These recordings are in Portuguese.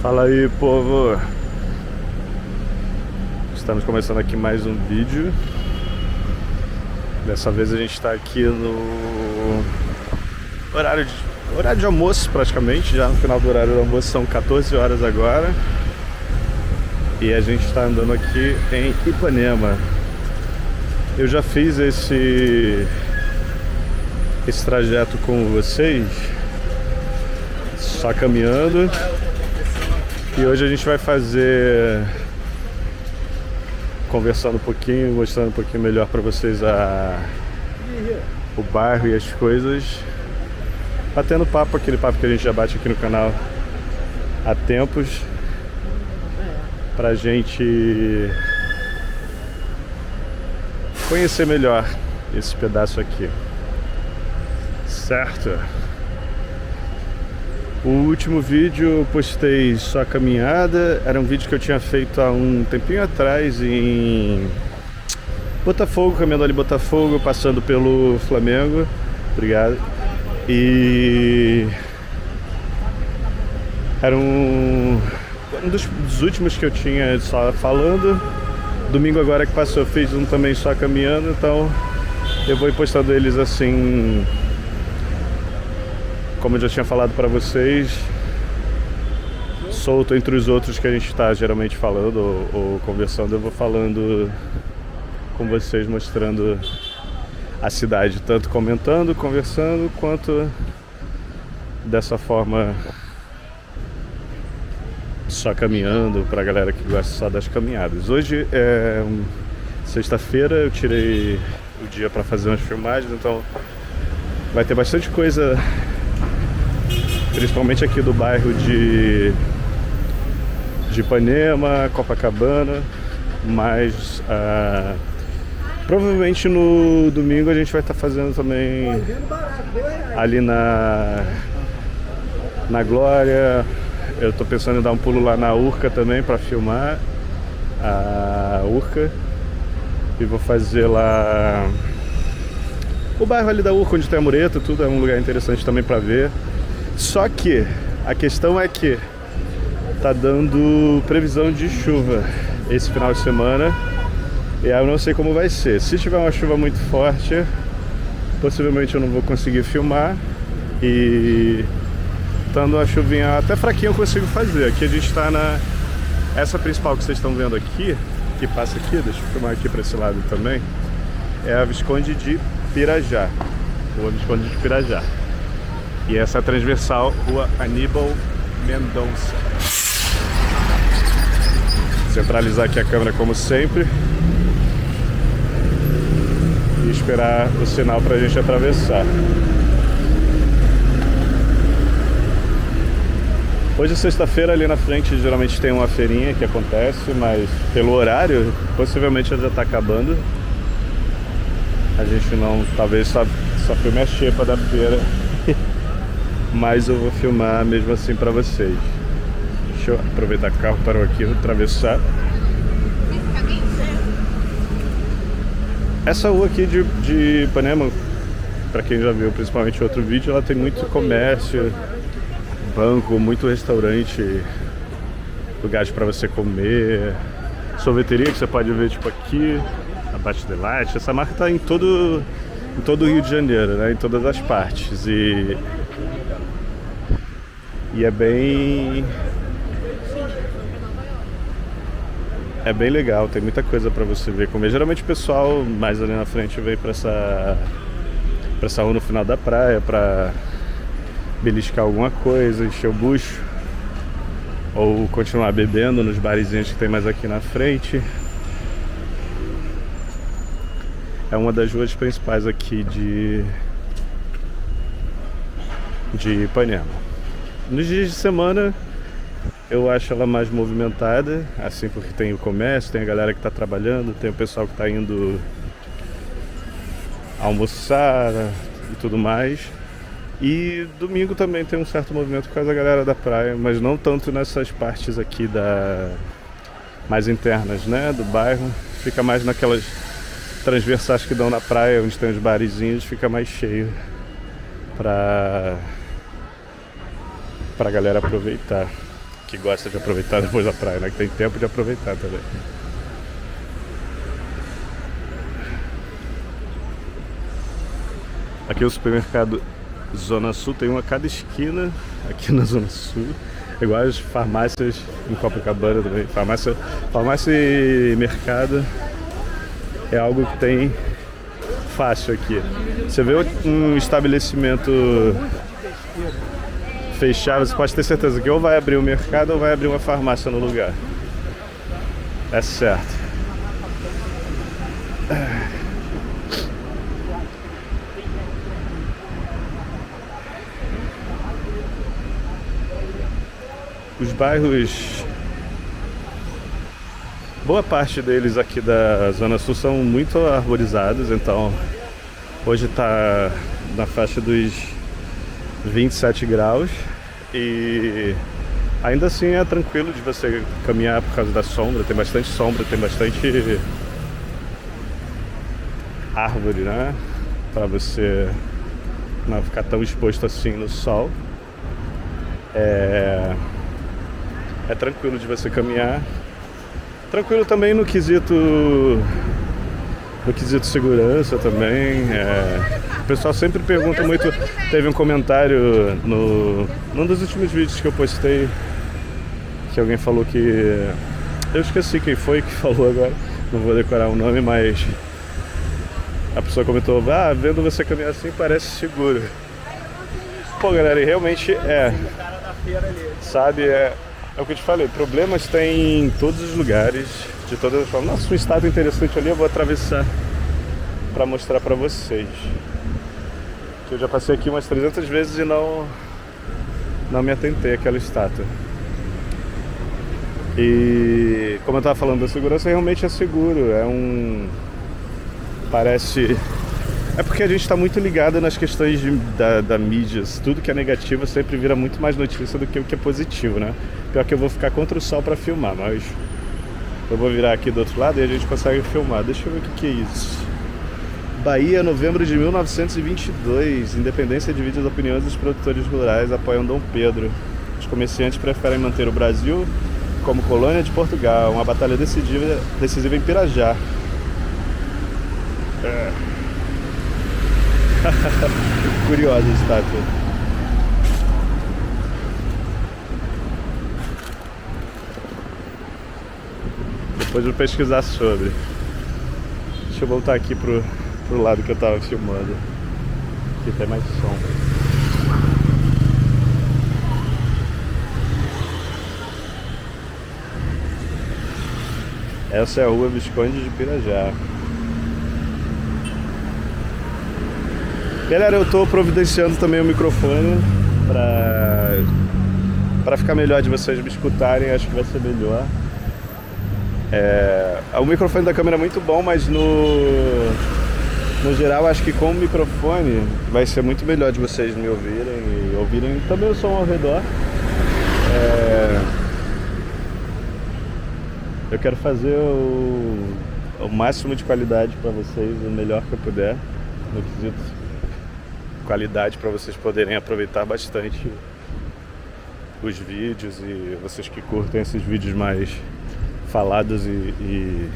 Fala aí, povo! Estamos começando aqui mais um vídeo. Dessa vez a gente está aqui no horário de almoço, praticamente. Já no final do horário do almoço, são 14 horas agora. E a gente está andando aqui em Ipanema. Eu já fiz esse trajeto com vocês, só caminhando. E hoje a gente vai fazer conversando um pouquinho, mostrando um pouquinho melhor para vocês o bairro e as coisas, batendo papo, aquele papo que a gente já bate aqui no canal há tempos, pra gente conhecer melhor esse pedaço aqui, certo? O último vídeo eu postei só a caminhada, era um vídeo que eu tinha feito há um tempinho atrás em Botafogo, caminhando ali Botafogo, passando pelo Flamengo, obrigado, e era um dos últimos que eu tinha só falando. Domingo agora que passou eu fiz um também só caminhando, então eu vou ir postando eles assim, como eu já tinha falado pra vocês, solto entre os outros que a gente tá geralmente falando ou conversando. Eu vou falando com vocês, mostrando a cidade, tanto comentando, conversando, quanto dessa forma só caminhando, pra galera que gosta só das caminhadas. Hoje é sexta-feira, eu tirei o dia pra fazer umas filmagens, então vai ter bastante coisa, principalmente aqui do bairro de Ipanema, Copacabana, mas provavelmente no domingo a gente vai estar fazendo também ali na Glória. Eu tô pensando em dar um pulo lá na Urca também para filmar a Urca, e vou fazer lá o bairro ali da Urca, onde tem a mureta, tudo é um lugar interessante também para ver. Só que a questão é que tá dando previsão de chuva esse final de semana, e aí eu não sei como vai ser. Se tiver uma chuva muito forte, possivelmente eu não vou conseguir filmar, e estando uma chuvinha até fraquinha eu consigo fazer. Aqui a gente tá essa principal que vocês estão vendo aqui, que passa aqui, deixa eu filmar aqui para esse lado também, é a Visconde de Pirajá, Rua Visconde de Pirajá. E essa é a transversal, Rua Aníbal Mendonça. Centralizar aqui a câmera como sempre e esperar o sinal pra gente atravessar. Hoje é sexta-feira, ali na frente geralmente tem uma feirinha que acontece, mas pelo horário possivelmente ela já tá acabando. A gente não, talvez só filme a xepa da feira, mas eu vou filmar mesmo assim pra vocês. Deixa eu aproveitar que o carro parou aqui, vou atravessar. Essa rua aqui de Ipanema, pra quem já viu principalmente outro vídeo, ela tem muito comércio, banco, muito restaurante, lugares pra você comer, sorveteria que você pode ver tipo aqui, a Bate Delight. Essa marca tá em todo o Rio de Janeiro, né? Em todas as partes, e é bem legal, tem muita coisa pra você ver, comer. Geralmente o pessoal mais ali na frente vem pra essa rua no final da praia pra beliscar alguma coisa, encher o bucho, ou continuar bebendo nos barizinhos que tem mais aqui na frente. É uma das ruas principais aqui de Ipanema. Nos dias de semana eu acho ela mais movimentada, assim, porque tem o comércio, tem a galera que está trabalhando, tem o pessoal que está indo almoçar e tudo mais. E domingo também tem um certo movimento por causa da galera da praia, mas não tanto nessas partes aqui mais internas, né, do bairro. Fica mais naquelas transversais que dão na praia, onde tem os barizinhos, fica mais cheio pra galera aproveitar. que gosta de aproveitar depois da praia, né? Que tem tempo de aproveitar também. Aqui é o supermercado Zona Sul, tem um a cada esquina aqui na Zona Sul. Igual as farmácias em Copacabana também. Farmácia e mercado é algo que tem fácil aqui. Você vê um estabelecimento fechado, você pode ter certeza que ou vai abrir um mercado ou vai abrir uma farmácia no lugar. É certo. Os bairros, boa parte deles aqui da Zona Sul são muito arborizados, então hoje está na faixa dos 27 graus e ainda assim é tranquilo de você caminhar por causa da sombra, tem bastante sombra, tem bastante árvore, né? Para você não ficar tão exposto assim no sol. É tranquilo de você caminhar. Tranquilo também no quesito segurança também. O pessoal sempre pergunta muito. Teve um comentário num dos últimos vídeos que eu postei que alguém falou que... Eu esqueci quem foi que falou agora. Não vou decorar o nome, mas a pessoa comentou: vendo você caminhar assim parece seguro. Pô, galera, e realmente sabe, é o que eu te falei, problemas tem em todos os lugares, de todas as formas. Nossa, um estado interessante ali, eu vou atravessar para mostrar para vocês. Eu já passei aqui umas 300 vezes e não me atentei àquela estátua. E como eu estava falando da segurança, realmente é seguro, parece... É porque a gente está muito ligado nas questões da mídia. Tudo que é negativo sempre vira muito mais notícia do que o que é positivo, né? Pior que eu vou ficar contra o sol para filmar, mas eu vou virar aqui do outro lado e a gente consegue filmar. Deixa eu ver o que é isso. Bahia, novembro de 1922. Independência divide as opiniões dos produtores rurais apoiam Dom Pedro. Os comerciantes preferem manter o Brasil como colônia de Portugal. Uma batalha decisiva em Pirajá. Curiosa a estátua. Depois eu vou pesquisar sobre. Deixa eu voltar aqui pro lado que eu tava filmando. Aqui tem mais sombra. Essa é a rua Visconde de Pirajá. Galera, eu tô providenciando também o microfone pra ficar melhor de vocês me escutarem, acho que vai ser melhor. O microfone da câmera é muito bom, mas no geral acho que com o microfone vai ser muito melhor de vocês me ouvirem e ouvirem também o som ao redor. Eu quero fazer o máximo de qualidade para vocês, o melhor que eu puder, no quesito qualidade, para vocês poderem aproveitar bastante os vídeos, e vocês que curtem esses vídeos mais falados e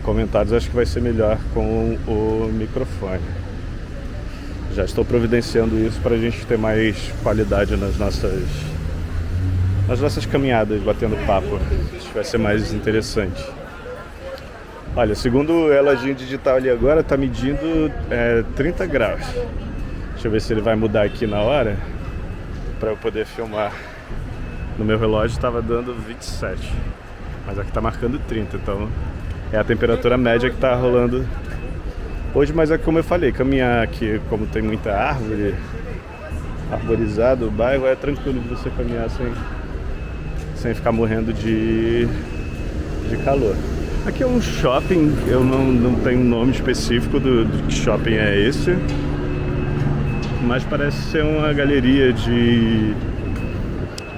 comentados, acho que vai ser melhor com o microfone. Já estou providenciando isso para a gente ter mais qualidade nas nossas caminhadas, batendo papo. Acho que vai ser mais interessante. Olha, segundo o reloginho digital ali agora, está medindo 30 graus. Deixa eu ver se ele vai mudar aqui na hora, para eu poder filmar. No meu relógio estava dando 27, mas aqui está marcando 30, então é a temperatura média que está rolando hoje. Mas é como eu falei, caminhar aqui, como tem muita árvore, arborizado, o bairro é tranquilo de você caminhar sem ficar morrendo de calor. Aqui é um shopping, eu não tenho um nome específico do que shopping é esse, mas parece ser uma galeria de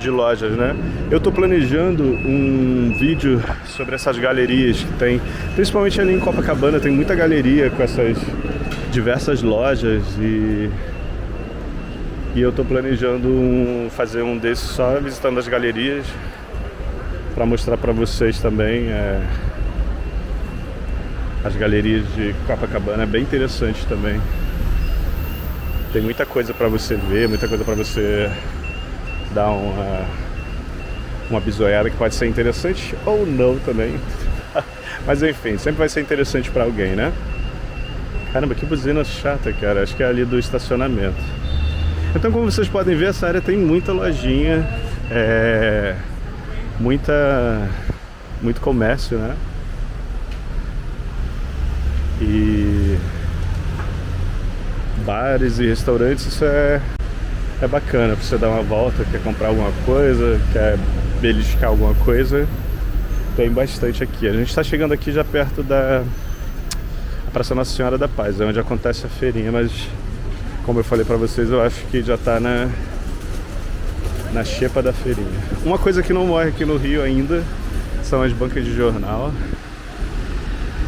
lojas, né? Eu tô planejando um vídeo sobre essas galerias que tem, principalmente ali em Copacabana, tem muita galeria com essas diversas lojas, e E eu tô planejando fazer um desses só visitando as galerias, para mostrar para vocês também. As galerias de Copacabana é bem interessante também. Tem muita coisa para você ver, muita coisa para você dar uma bisoiada que pode ser interessante ou não também. Mas enfim, sempre vai ser interessante para alguém, né? Caramba, que buzina chata, cara. Acho que é ali do estacionamento. Então, como vocês podem ver, essa área tem muita lojinha, muito comércio, né? E bares e restaurantes, isso é bacana pra você dar uma volta, quer comprar alguma coisa, quer beliscar alguma coisa. Tem bastante aqui. A gente está chegando aqui já perto da Praça Nossa Senhora da Paz, é onde acontece a feirinha, mas como eu falei pra vocês, eu acho que já tá na xepa da feirinha. Uma coisa que não morre aqui no Rio ainda são as bancas de jornal.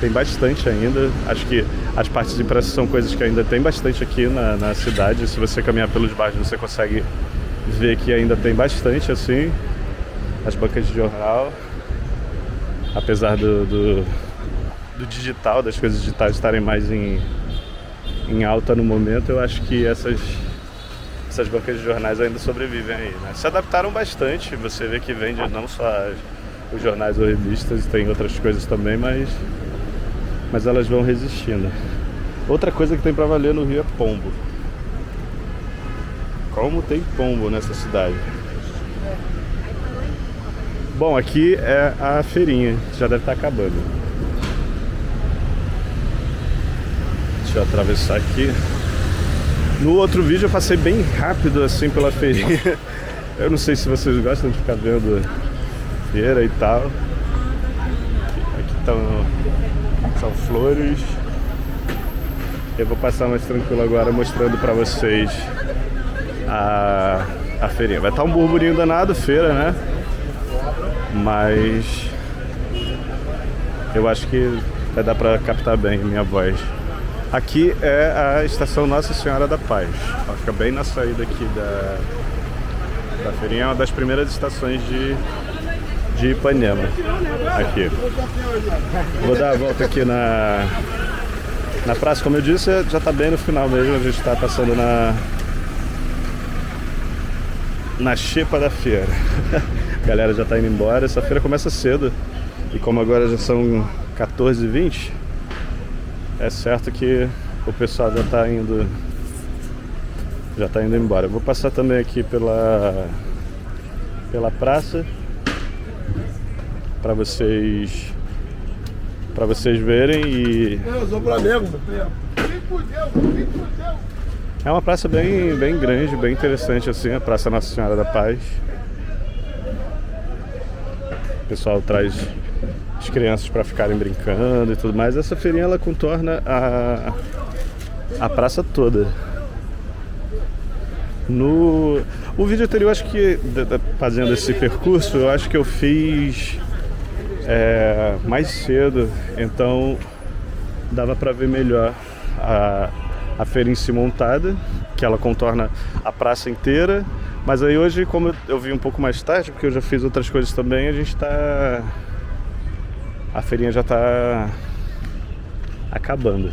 Tem bastante ainda. Acho que as partes de impressa são coisas que ainda tem bastante aqui na cidade. Se você caminhar pelos bairros, você consegue ver que ainda tem bastante assim as bancas de jornal. Apesar do digital, das coisas digitais estarem mais em alta no momento, eu acho que essas bancas de jornais ainda sobrevivem aí, né? Se adaptaram bastante, você vê que vende não só os jornais ou revistas, tem outras coisas também, mas elas vão resistindo. Outra coisa que tem pra valer no Rio é pombo. Como tem pombo nessa cidade. Bom, aqui é a feirinha, já deve estar acabando. Deixa eu atravessar aqui. No outro vídeo eu passei bem rápido assim pela feirinha. Eu não sei se vocês gostam de ficar vendo feira e tal. Aqui são flores. Eu vou passar mais tranquilo agora mostrando pra vocês a feirinha. Vai estar um burburinho danado, feira, né? Mas eu acho que vai dar pra captar bem a minha voz. Aqui é a estação Nossa Senhora da Paz. Ela fica bem na saída aqui da feirinha. É uma das primeiras estações de Ipanema. Aqui. Vou dar a volta aqui na praça. Como eu disse, já está bem no final mesmo. A gente está passando na xepa da feira. A galera já está indo embora. Essa feira começa cedo. E como agora já são 14h20, é certo que o pessoal já está indo embora. Eu vou passar também aqui pela praça para vocês verem. E é uma praça bem grande, bem interessante assim, a Praça Nossa Senhora da Paz. O pessoal traz as crianças para ficarem brincando e tudo mais. Essa feirinha ela contorna a praça toda. No vídeo anterior, acho que fazendo esse percurso, eu acho que eu fiz mais cedo, então dava para ver melhor a feira em si montada, que ela contorna a praça inteira. Mas aí hoje, como eu vim um pouco mais tarde, porque eu já fiz outras coisas também, a feirinha já tá acabando.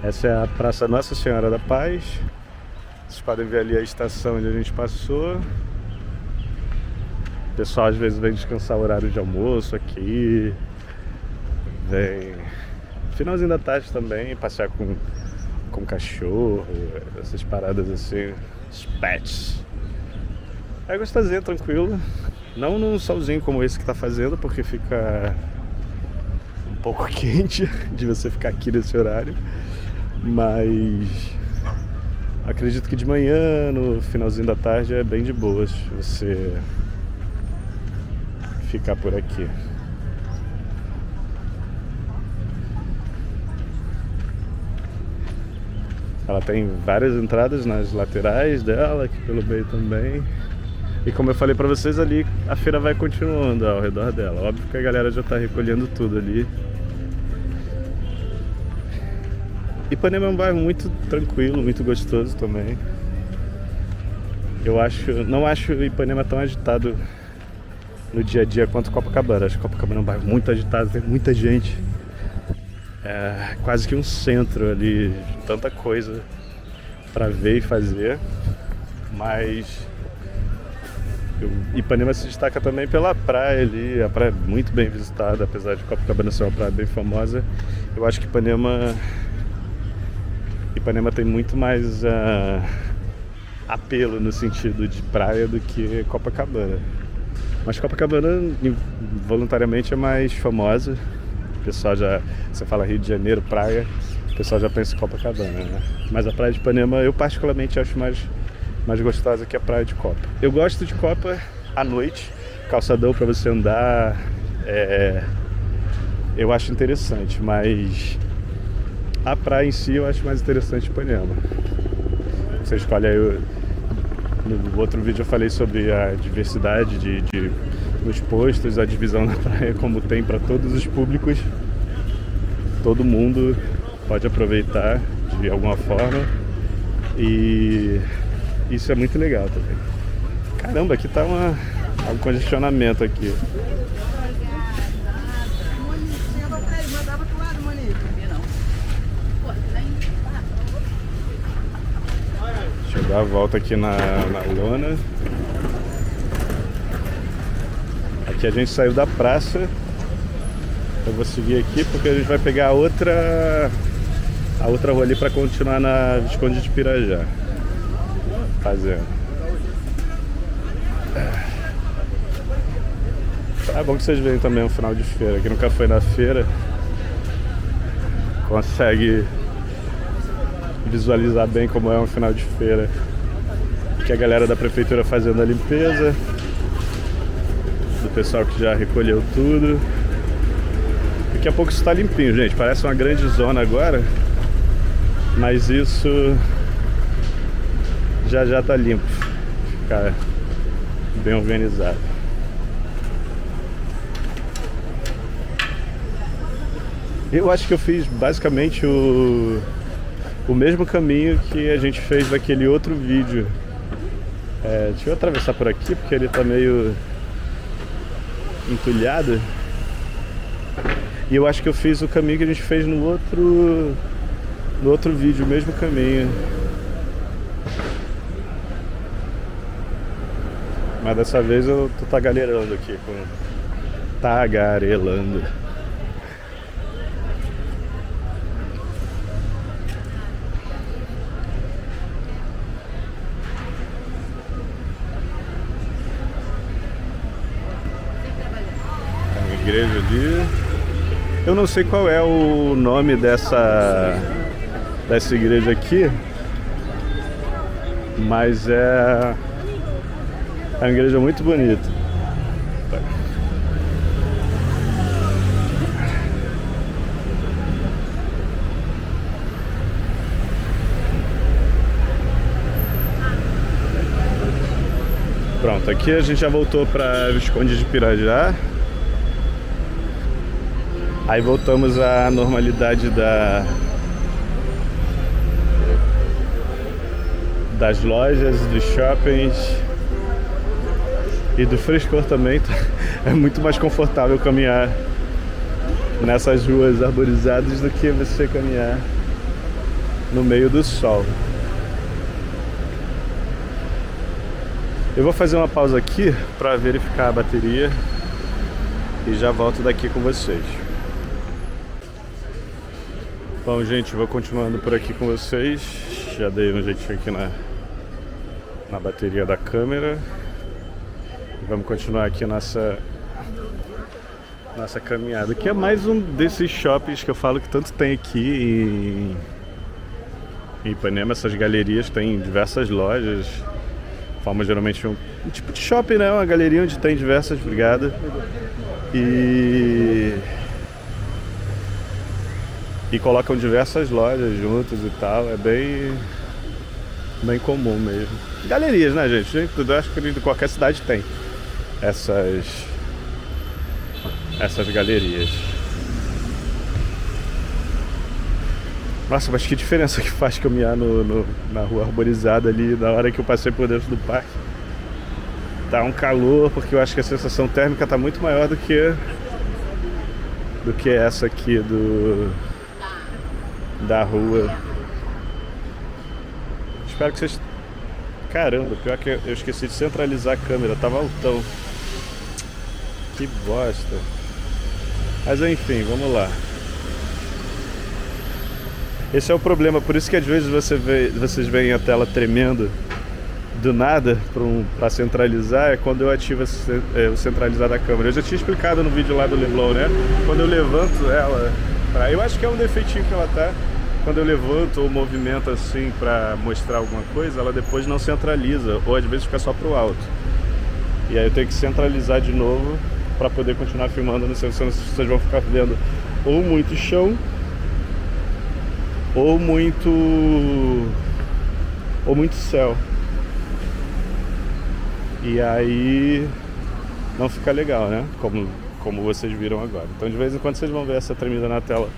Essa é a Praça Nossa Senhora da Paz. Vocês podem ver ali a estação onde a gente passou. O pessoal às vezes vem descansar o horário de almoço aqui. Vem finalzinho da tarde também, passear com cachorro, essas paradas assim, os pets. É gostosinho, tranquilo. Não num solzinho como esse que tá fazendo, porque fica um pouco quente de você ficar aqui nesse horário. Mas acredito que de manhã, no finalzinho da tarde, é bem de boas você ficar por aqui. Ela tem várias entradas nas laterais dela, aqui pelo meio também. E como eu falei pra vocês, ali a feira vai continuando ao redor dela. Óbvio que a galera já tá recolhendo tudo ali. Ipanema é um bairro muito tranquilo, muito gostoso também. Não acho Ipanema tão agitado no dia a dia quanto Copacabana. Acho que Copacabana é um bairro muito agitado, tem muita gente. É quase que um centro ali, tanta coisa pra ver e fazer. Mas Ipanema se destaca também pela praia ali. A praia é muito bem visitada, apesar de Copacabana ser uma praia bem famosa. Eu acho que Ipanema tem muito mais apelo no sentido de praia do que Copacabana. Mas Copacabana voluntariamente é mais famosa. O pessoal você fala Rio de Janeiro, praia, o pessoal já pensa em Copacabana, né? Mas a praia de Ipanema eu particularmente acho mais gostosa que a praia de Copa. Eu gosto de Copa à noite, calçadão para você andar, eu acho interessante, mas a praia em si eu acho mais interessante Ipanema. Você escolhe aí. No outro vídeo eu falei sobre a diversidade nos postos, a divisão na praia como tem para todos os públicos. Todo mundo pode aproveitar de alguma forma e isso é muito legal também. Caramba, aqui tá um congestionamento aqui. Deixa eu dar a volta aqui na lona. Aqui a gente saiu da praça. Eu vou seguir aqui porque a gente vai pegar a outra rua ali para continuar na Visconde de Pirajá. Fazendo. É bom que vocês veem também o final de feira. Quem nunca foi na feira consegue visualizar bem como é um final de feira. Aqui a galera da prefeitura fazendo a limpeza, do pessoal que já recolheu tudo. Daqui a pouco isso está limpinho, gente. Parece uma grande zona agora, mas isso já tá limpo. Ficar bem organizado. Eu acho que eu fiz basicamente o mesmo caminho que a gente fez naquele outro vídeo. Deixa eu atravessar por aqui porque ele tá meio entulhado. E eu acho que eu fiz o caminho que a gente fez no outro vídeo, o mesmo caminho. Mas dessa vez eu tô tagarelando aqui. Tagarelando. Igreja ali. Eu não sei qual é o nome dessa igreja aqui, mas é uma igreja muito bonita. Pronto, aqui a gente já voltou para Visconde de Pirajá. Aí voltamos à normalidade das lojas, dos shoppings e do frescor também. É muito mais confortável caminhar nessas ruas arborizadas do que você caminhar no meio do sol. Eu vou fazer uma pausa aqui para verificar a bateria e já volto daqui com vocês. Bom, gente, vou continuando por aqui com vocês. Já dei um jeitinho aqui na bateria da câmera. Vamos continuar aqui nossa caminhada. Aqui é mais um desses shoppings que eu falo que tanto tem aqui em Ipanema. Essas galerias têm diversas lojas. Forma geralmente um tipo de shopping, né? Uma galeria onde tem diversas brigadas. E colocam diversas lojas juntas e tal. É bem comum mesmo. Galerias, né, gente? Eu acho que em qualquer cidade tem essas galerias. Nossa, mas que diferença que faz caminhar na rua arborizada ali, na hora que eu passei por dentro do parque. Tá um calor, porque eu acho que a sensação térmica tá muito maior do que essa aqui da rua. Espero que vocês... Caramba, pior que eu esqueci de centralizar a câmera, tava altão. Que bosta. Mas enfim, vamos lá. Esse é o problema, por isso que às vezes vocês veem a tela tremendo do nada para centralizar, é quando eu ativo o centralizar da câmera. Eu já tinha explicado no vídeo lá do Leblon, né? Quando eu levanto ela, eu acho que é um defeitinho que ela tá. Quando eu levanto ou movimento assim para mostrar alguma coisa, ela depois não centraliza, ou às vezes fica só pro alto. E aí eu tenho que centralizar de novo para poder continuar filmando, não sei se vocês vão ficar vendo ou muito chão, ou muito céu. E aí não fica legal, né? Como vocês viram agora. Então de vez em quando vocês vão ver essa tremida na tela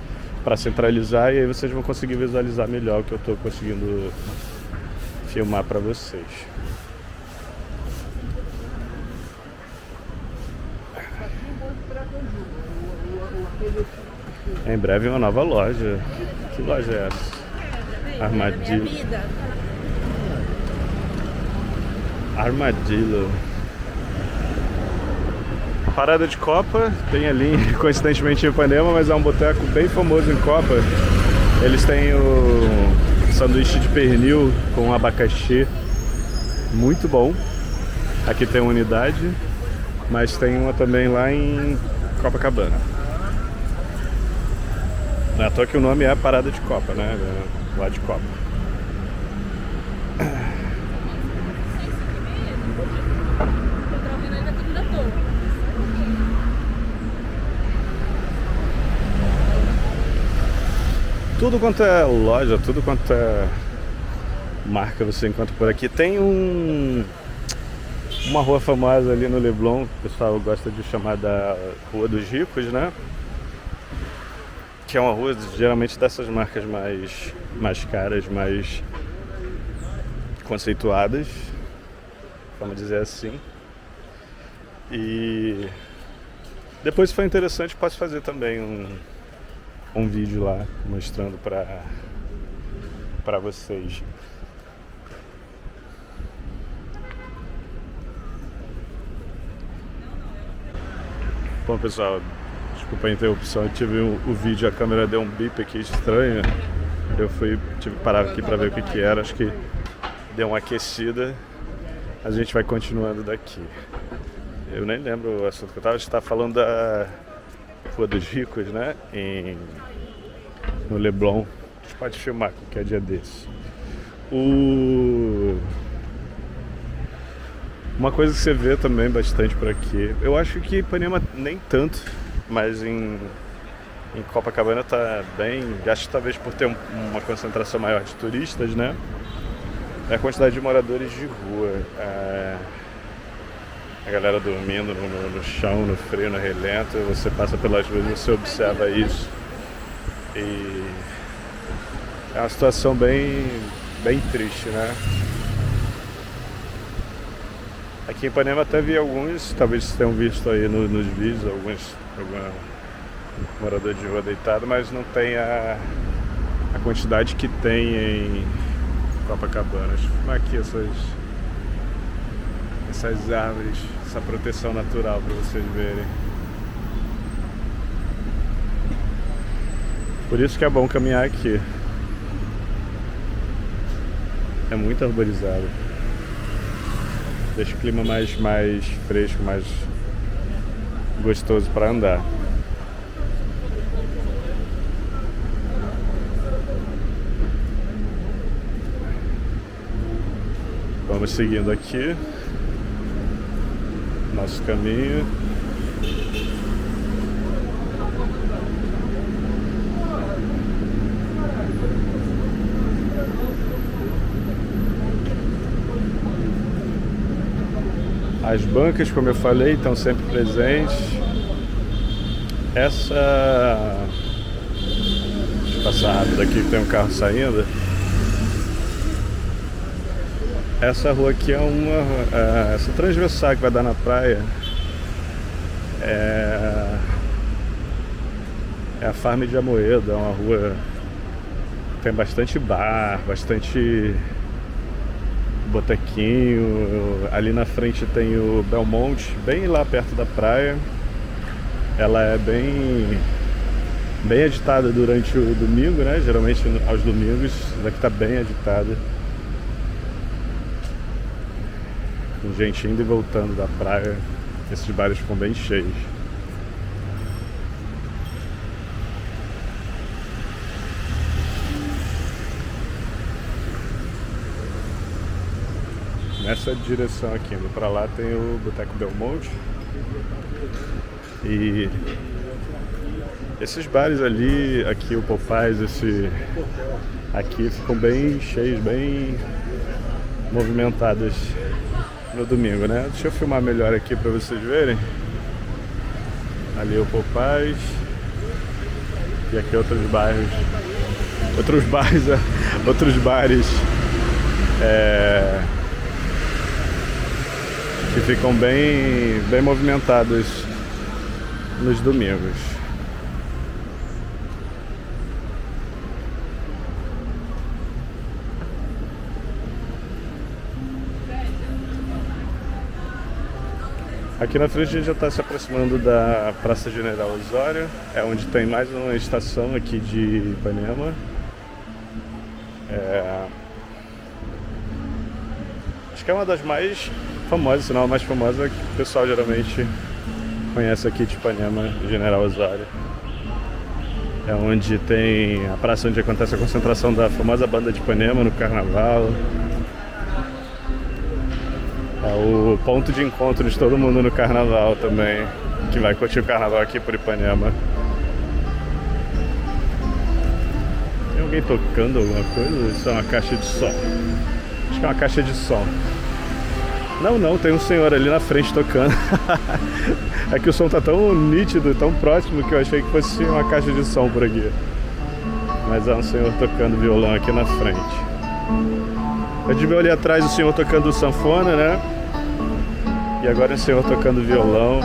para centralizar, e aí vocês vão conseguir visualizar melhor o que eu estou conseguindo filmar para vocês. Em breve uma nova loja. Que loja é essa? Armadillo. Parada de Copa, tem ali, coincidentemente em Ipanema, mas é um boteco bem famoso em Copa. Eles têm o sanduíche de pernil com abacaxi, muito bom. Aqui tem uma unidade, mas tem uma também lá em Copacabana. Não é à toa que o nome é Parada de Copa, né? Lá de Copa. Tudo quanto é loja, tudo quanto é marca você encontra por aqui. Tem uma rua famosa ali no Leblon, o pessoal gosta de chamar da Rua dos Ricos, né? Que é uma rua geralmente dessas marcas mais caras, mais conceituadas, vamos dizer assim. E depois, se for interessante, posso fazer também um vídeo lá mostrando para vocês. Bom, pessoal, desculpa a interrupção, eu tive o vídeo, a câmera deu um bip aqui estranho. Eu tive que parar aqui para ver o que era, acho que deu uma aquecida. A gente vai continuando daqui. Eu nem lembro o assunto que eu estava. A gente estava falando da Rua dos Ricos, né? No Leblon. A gente pode filmar qualquer dia desse. Uma coisa que você vê também bastante por aqui, eu acho que Ipanema nem tanto, mas em Copacabana tá bem, acho que talvez por ter uma concentração maior de turistas, né? É a quantidade de moradores de rua. A galera dormindo no chão, no frio, no relento, você passa pelas ruas e você observa isso. E é uma situação bem triste, né? Aqui em Ipanema até vi alguns, talvez vocês tenham visto aí nos vídeos, algum morador de rua deitado, mas não tem a quantidade que tem em Copacabana. Deixa eu filmar aqui essas árvores, essa proteção natural para vocês verem. Por isso que é bom caminhar aqui. É muito arborizado. Deixa o clima mais fresco, mais gostoso para andar. Vamos seguindo aqui nosso caminho. As bancas, como eu falei, estão sempre presentes. Essa... Deixa eu passar rápido aqui que tem um carro saindo. Essa rua aqui é uma... essa transversal que vai dar na praia é a Farm de Amoedo. É uma rua... Tem bastante bar, bastante botequinho. Ali na frente tem o Belmonte, bem lá perto da praia. Ela é bem agitada durante o domingo, né? Geralmente aos domingos. Daqui tá bem agitada, com gente indo e voltando da praia. Esses bares ficam bem cheios. Nessa direção aqui, indo pra lá, tem o Boteco Belmonte. E esses bares ali, aqui o Popeyes, aqui ficam bem cheios, bem movimentados no domingo, né? Deixa eu filmar melhor aqui pra vocês verem. Ali o Popeyes. E aqui outros bares. Outros bares que ficam bem movimentados nos domingos. Aqui na frente a gente já está se aproximando da Praça General Osório, é onde tem mais uma estação aqui de Ipanema. Acho que é uma das mais famosas, se não a mais famosa, que o pessoal geralmente conhece aqui de Ipanema, General Osório. É onde tem a praça onde acontece a concentração da famosa banda de Ipanema no carnaval. É o ponto de encontro de todo mundo no carnaval também, que vai curtir o carnaval aqui por Ipanema. Tem alguém tocando alguma coisa? Isso é uma caixa de som. Acho que é uma caixa de som. Não, tem um senhor ali na frente tocando. É que o som tá tão nítido, tão próximo, que eu achei que fosse uma caixa de som por aqui. Mas é um senhor tocando violão aqui na frente. Eu devia olhar atrás o senhor tocando sanfona, né? E agora o senhor tocando violão.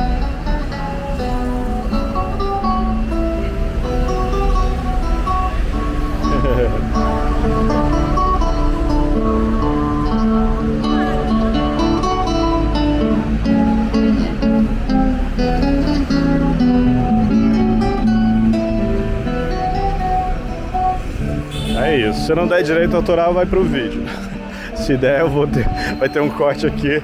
É isso, se não der direito autoral vai pro vídeo. Se der vai ter um corte aqui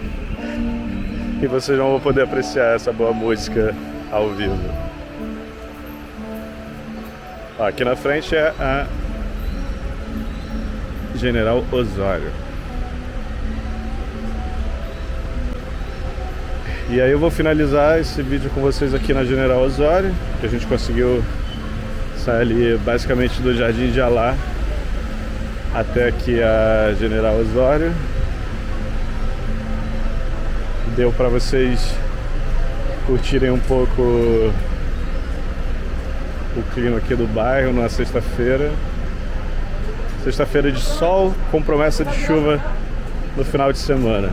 e vocês não vão poder apreciar essa boa música ao vivo. Ó, aqui na frente é a General Osório. E aí eu vou finalizar esse vídeo com vocês aqui na General Osório, que a gente conseguiu sair ali basicamente do Jardim de Alá até aqui a General Osório. Deu para vocês curtirem um pouco o clima aqui do bairro numa sexta-feira. Sexta-feira de sol com promessa de chuva no final de semana.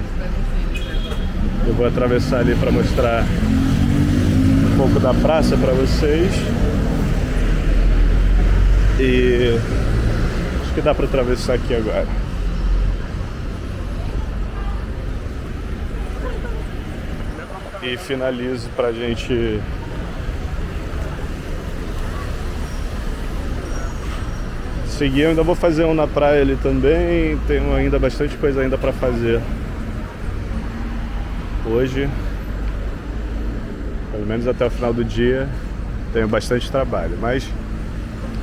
Eu vou atravessar ali para mostrar um pouco da praça para vocês. E acho que dá para atravessar aqui agora. E finalizo pra gente seguir. Eu ainda vou fazer um na praia ali também. Tenho ainda bastante coisa ainda pra fazer hoje. Pelo menos até o final do dia tenho bastante trabalho. Mas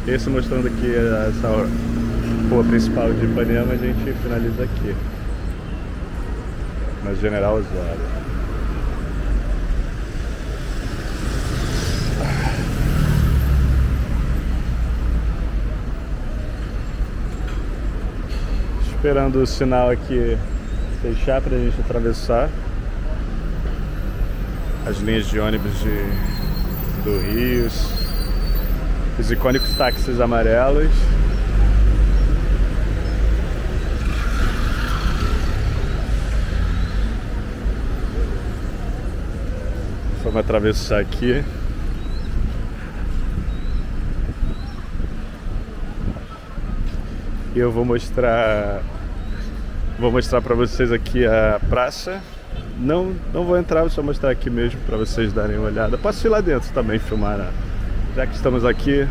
esse mostrando aqui essa rua principal de Ipanema, a gente finaliza aqui na General Osório. Esperando o sinal aqui fechar pra gente atravessar. as linhas de ônibus do Rio, os icônicos táxis amarelos. Vamos atravessar aqui. E eu vou mostrar para vocês aqui a praça. Não vou entrar, vou só mostrar aqui mesmo para vocês darem uma olhada. Posso ir lá dentro também filmar, né? Já que estamos aqui,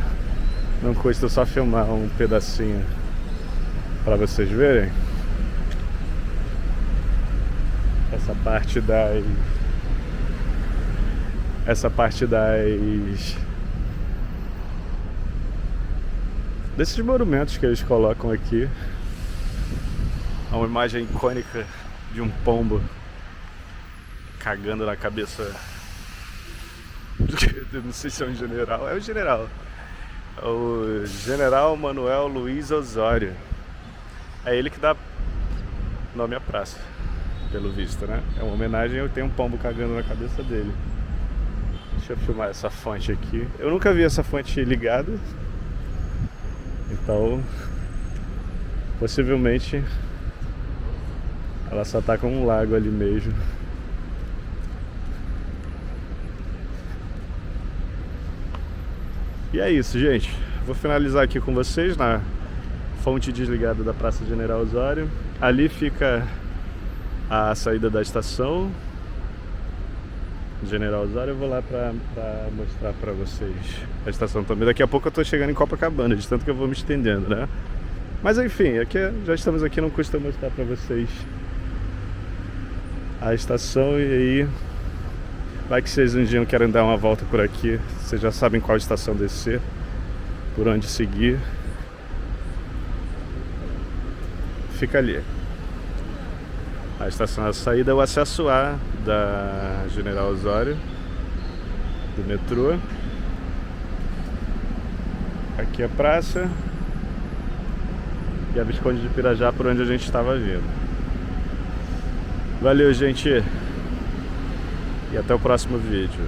não custa só filmar um pedacinho para vocês verem. Essa parte desses monumentos que eles colocam aqui. É uma imagem icônica de um pombo cagando na cabeça. Eu não sei se é um general. É o general. É o General Manuel Luiz Osório. É ele que dá nome à praça, pelo visto, né? É uma homenagem, eu tenho um pombo cagando na cabeça dele. Deixa eu filmar essa fonte aqui. Eu nunca vi essa fonte ligada. Então, possivelmente, ela só tá com um lago ali mesmo. E é isso, gente. Vou finalizar aqui com vocês na fonte desligada da Praça General Osório. Ali fica a saída da estação General Osório. Eu vou lá pra mostrar pra vocês a estação também. Daqui a pouco eu tô chegando em Copacabana, de tanto que eu vou me estendendo, né? Mas enfim, aqui, já estamos aqui, não custa mostrar pra vocês a estação. E aí, vai que vocês um dia querem dar uma volta por aqui, vocês já sabem qual estação descer, por onde seguir. Fica ali. A estação da saída é o acesso A da General Osório, do metrô. Aqui a praça. E a Visconde de Pirajá, por onde a gente estava vindo. Valeu, gente. E até o próximo vídeo.